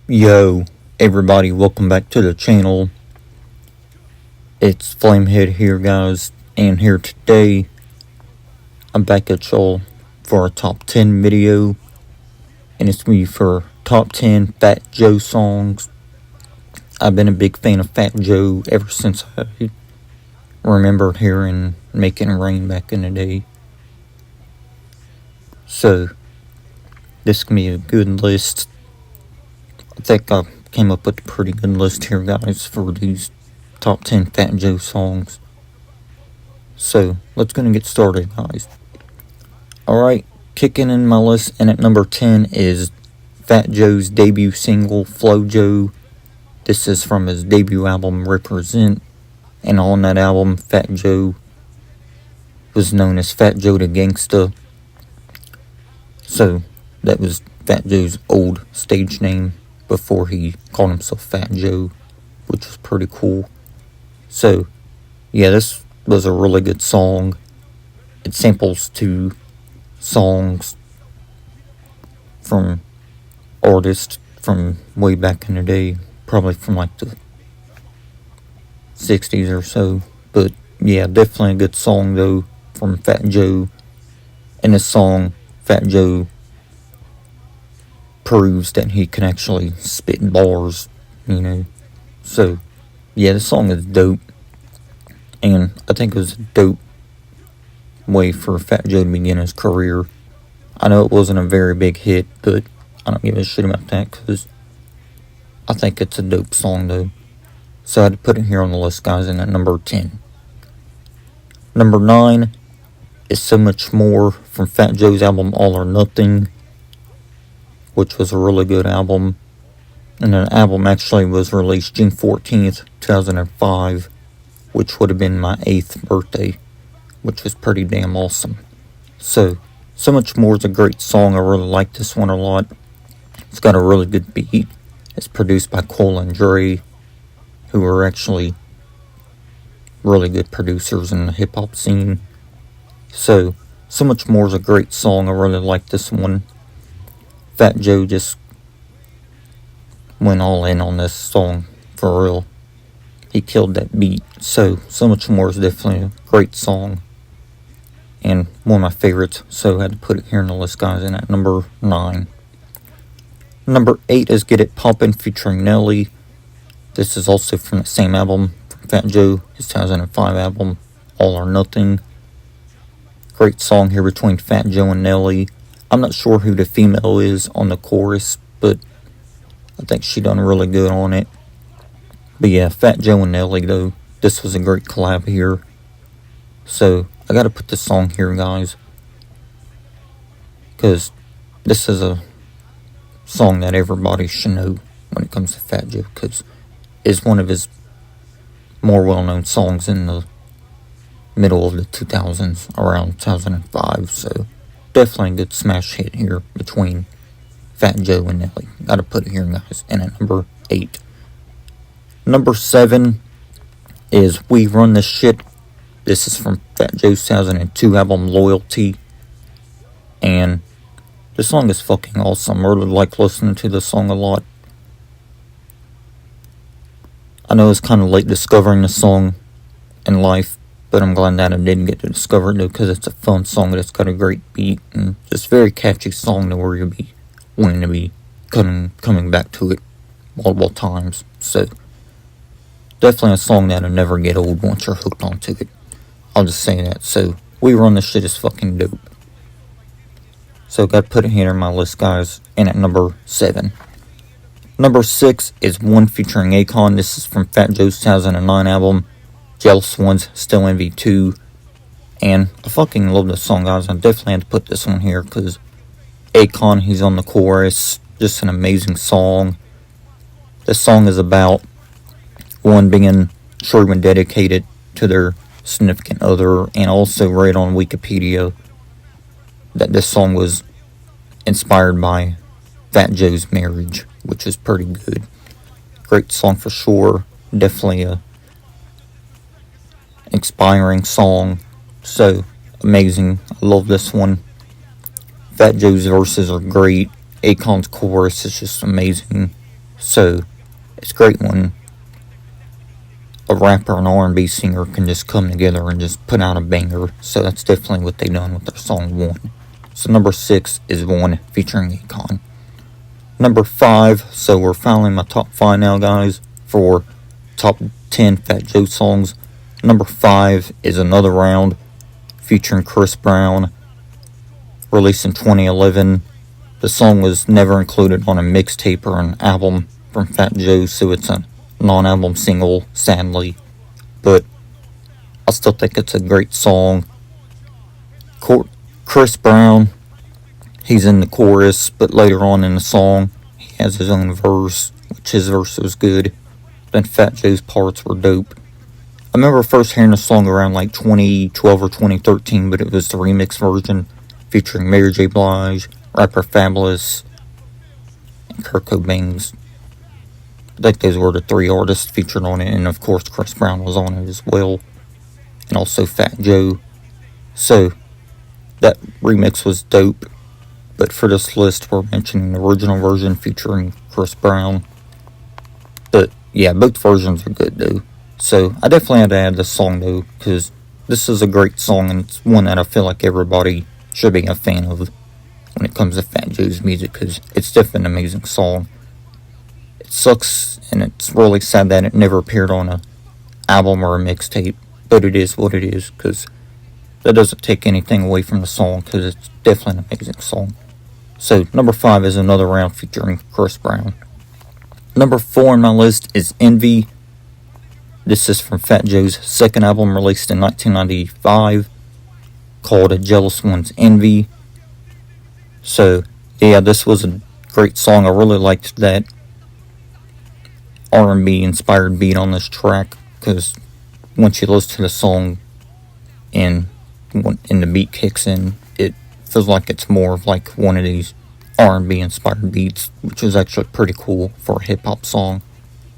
Yo, everybody, welcome back to the channel. It's Flamehead here, guys, and here today, I'm back at y'all for a top 10 video, and it's me for top 10 Fat Joe songs. I've been a big fan of Fat Joe ever since I remembered hearing Making It Rain back in the day. So, this can be a good list. I think I came up with a pretty good list here, guys, for these top 10 Fat Joe songs. So, let's go and get started, guys. Alright, kicking in my list, and at number 10 is Fat Joe's debut single, Flow Joe. This is from his debut album, Represent, and on that album, Fat Joe was known as Fat Joe the Gangsta. So, that was Fat Joe's old stage name before he called himself Fat Joe, which was pretty cool. So, yeah, this was a really good song. It samples two songs from artists from way back in the day, probably from like the 60s or so. But yeah, definitely a good song though from Fat Joe. And this song, Fat Joe proves that he can actually spit bars, you know. So, yeah, the song is dope. And I think it was a dope way for Fat Joe to begin his career. I know it wasn't a very big hit, but I don't give a shit about that because I think it's a dope song though. So I had to put it here on the list, guys, and at number 10. Number 9 is So Much More from Fat Joe's album All or Nothing, which was a really good album. And the album actually was released June 14th, 2005, which would have been my 8th birthday, which was pretty damn awesome. So Much More is a great song. I really like this one a lot. It's got a really good beat. It's produced by Cole and Dre, who are actually really good producers in the hip-hop scene. So Much More is a great song. I really like this one. Fat Joe just went all in on this song, for real. He killed that beat. So Much More is definitely a great song. And one of my favorites, so I had to put it here in the list, guys, and at number 9. Number 8 is Get It Poppin' featuring Nelly. This is also from the same album, from Fat Joe, his 2005 album, All or Nothing. Great song here between Fat Joe and Nelly. I'm not sure who the female is on the chorus, but I think she done really good on it. But yeah, Fat Joe and Nelly though, this was a great collab here. So, I gotta put this song here, guys, because this is a song that everybody should know when it comes to Fat Joe, because it's one of his more well-known songs in the middle of the 2000s, around 2005, so definitely a good smash hit here between Fat Joe and Nelly. Gotta put it here, guys. And at number 8. Number 7 is We Run This Shit. This is from Fat Joe's 2002 album, Loyalty. And the song is fucking awesome. I really like listening to this song a lot. I know it's kind of late discovering the song in life, but I'm glad that I did get to discover it, though, because it's a fun song that's got a great beat and just very catchy song to where you'll be wanting to be coming back to it multiple times. So, definitely a song that'll never get old once you're hooked onto it. I'll just say that. So, We Run This Shit is fucking dope. So, gotta put it here in my list, guys. And at number 7. Number 6 is One featuring Akon. This is from Fat Joe's 2009 album, Jealous Ones, Still Envy 2. And I fucking love this song, guys. I definitely had to put this one here because Akon, he's on the chorus. Just an amazing song. This song is about one being true and dedicated to their significant other, and also read on Wikipedia that this song was inspired by Fat Joe's marriage, which is pretty good. Great song for sure. Definitely a inspiring song. So amazing. I love this one. Fat Joe's verses are great. Akon's chorus is just amazing. So, it's great when a rapper and R&B singer can just come together and just put out a banger. So that's definitely what they done with their song 1. So number 6 is 1 featuring Akon. Number 5, so we're filing my top 5 now, guys, for top 10 Fat Joe songs. Number 5 is Another Round featuring Chris Brown, released in 2011. The song was never included on a mixtape or an album from Fat Joe, so it's a non-album single, sadly. But I still think it's a great song. Chris Brown, he's in the chorus, but later on in the song, he has his own verse, which his verse was good. Then Fat Joe's parts were dope. I remember first hearing the song around like 2012 or 2013, but it was the remix version featuring Mary J. Blige, rapper Fabolous, and Kirko Bangz. I think those were the 3 artists featured on it, and of course Chris Brown was on it as well, and also Fat Joe. So, that remix was dope, but for this list we're mentioning the original version featuring Chris Brown. But yeah, both versions are good though. So, I definitely had to add this song though, because this is a great song, and it's one that I feel like everybody should be a fan of when it comes to Fat Joe's music, because it's definitely an amazing song. It sucks, and it's really sad that it never appeared on an album or a mixtape, but it is what it is, because that doesn't take anything away from the song, because it's definitely an amazing song. So, number 5 is Another Round featuring Chris Brown. Number 4 on my list is Envy. This is from Fat Joe's second album, released in 1995, called A Jealous One's Envy. So, yeah, this was a great song. I really liked that R&B inspired beat on this track, because once you listen to the song and the beat kicks in, it feels like it's more of like one of these R&B inspired beats, which is actually pretty cool for a hip-hop song.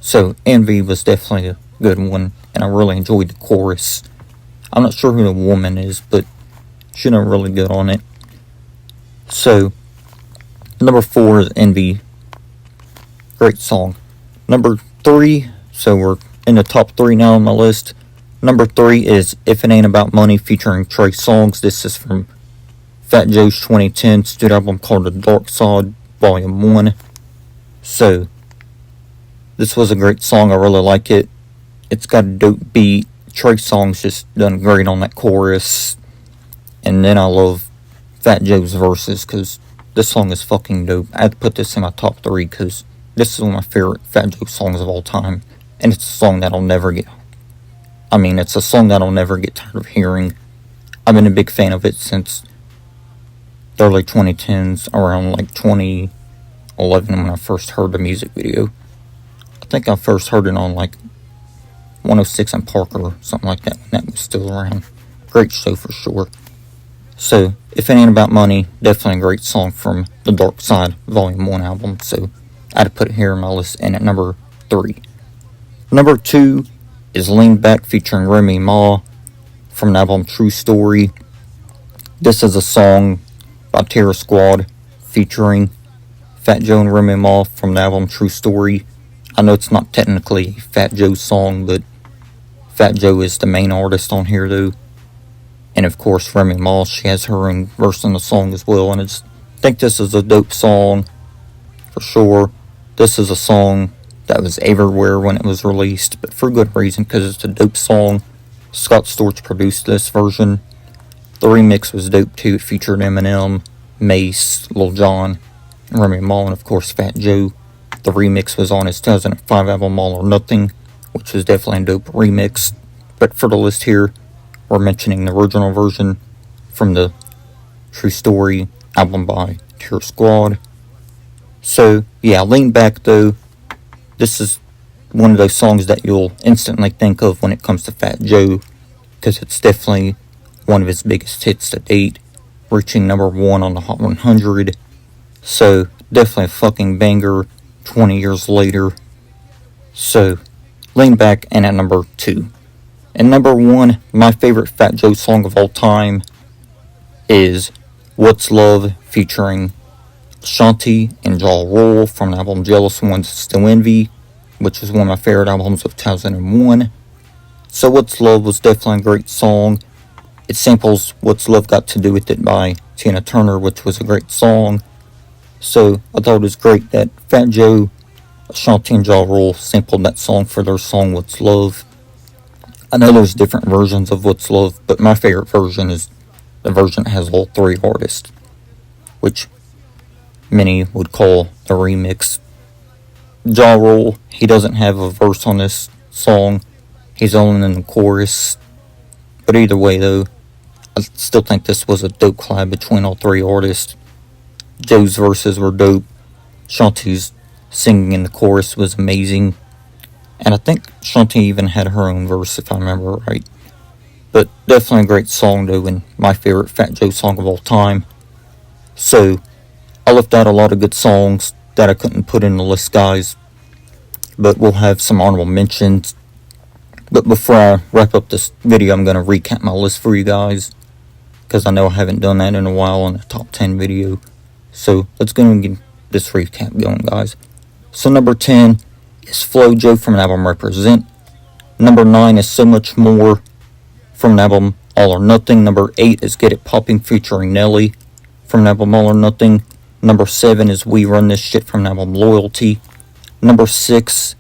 So Envy was definitely a good one, and I really enjoyed the chorus. I'm not sure who the woman is, but she did really good on it. So number 4 is Envy. Great song. Number 3, so we're in the top 3 now on my list. Number 3 is If It Ain't About Money featuring Trey Songz. This is from Fat Joe's 2010 studio album called The Dark Side Volume 1. So, this was a great song. I really like it. It's got a dope beat. Trey Songz just done great on that chorus. And then I love Fat Joe's verses, because this song is fucking dope. I had to put this in my top 3 because this is one of my favorite Fat Joe songs of all time. And it's a song that it's a song that I'll never get tired of hearing. I've been a big fan of it since the early 2010s, around like 2011 when I first heard the music video. I think I first heard it on like 106 and Parker or something like that when that was still around. Great show for sure. So, If It Ain't About Money, definitely a great song from the Dark Side Volume 1 album. So, I had to put it here in my list, and at number 3. Number 2 is Lean Back featuring Remy Ma from the album True Story. This is a song by Terror Squad featuring Fat Joe and Remy Ma from the album True Story. I know it's not technically a Fat Joe song, but Fat Joe is the main artist on here though. And of course Remy Ma, she has her own verse in the song as well. And I think this is a dope song for sure. This is a song that was everywhere when it was released, but for good reason, because it's a dope song. Scott Storch produced this version. The remix was dope too. It featured Eminem, Mase, Lil Jon, Remy Ma, and of course Fat Joe. The remix was on his 2005 album All or Nothing, which was definitely a dope remix. But for the list here, we're mentioning the original version from the True Story album by Terror Squad. So, yeah, Lean Back though, this is one of those songs that you'll instantly think of when it comes to Fat Joe, because it's definitely one of his biggest hits to date, reaching number 1 on the Hot 100. So, definitely a fucking banger 20 years later. So, Lean Back, and at number 2. And number 1, my favorite Fat Joe song of all time is What's Love featuring Ashanti and Ja Rule from the album Jealous Ones Still Envy, which is one of my favorite albums of 2001. So What's Love was definitely a great song. It samples What's Love Got to Do With It by Tina Turner, which was a great song. So I thought it was great that Fat Joe, Ashanti, and Ja Rule sampled that song for their song What's Love. I know there's different versions of What's Love, but my favorite version is the version that has all three artists, which many would call the remix. Ja Rule, he doesn't have a verse on this song. He's only in the chorus. But either way though, I still think this was a dope collab between all three artists. Joe's verses were dope. Shanti's singing in the chorus was amazing. And I think Shanti even had her own verse, if I remember right. But definitely a great song, though, and my favorite Fat Joe song of all time. So, I left out a lot of good songs that I couldn't put in the list, guys. But we'll have some honorable mentions. But before I wrap up this video, I'm going to recap my list for you guys, because I know I haven't done that in a while on the top 10 video. So, let's go and get this recap going, guys. So, number 10 is FloJo from the album Represent. Number 9 is So Much More from the album All or Nothing. Number 8 is Get It Popping featuring Nelly from the album All or Nothing. Number 7 is We Run This Shit from the album Loyalty. Number 6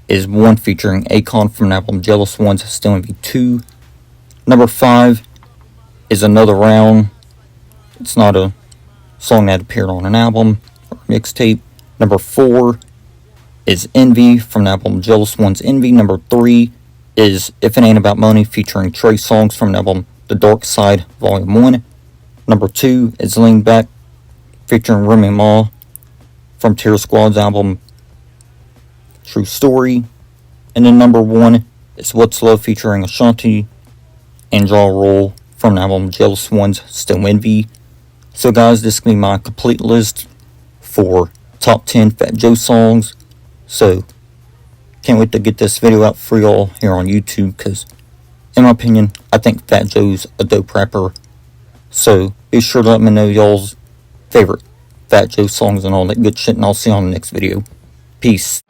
is One featuring Akon from the album Jealous Ones Still Envy 2. Number 5 is Another Round. It's not a song that appeared on an album or mixtape. Number 4 is Envy from the album Jealous Ones Envy. Number 3 is If It Ain't About Money featuring Trey Songz from the album The Dark Side Volume 1. Number 2 is Lean Back featuring Remy Ma from Terror Squad's album True Story. And then number 1 is What's Love featuring Ashanti and Ja Rule from the album Jealous Ones Still Envy. So guys, this is going to be my complete list for top 10 Fat Joe songs. So, can't wait to get this video out for y'all here on YouTube, because, in my opinion, I think Fat Joe's a dope rapper. So, be sure to let me know y'all's favorite Fat Joe songs and all that good shit, and I'll see you on the next video. Peace.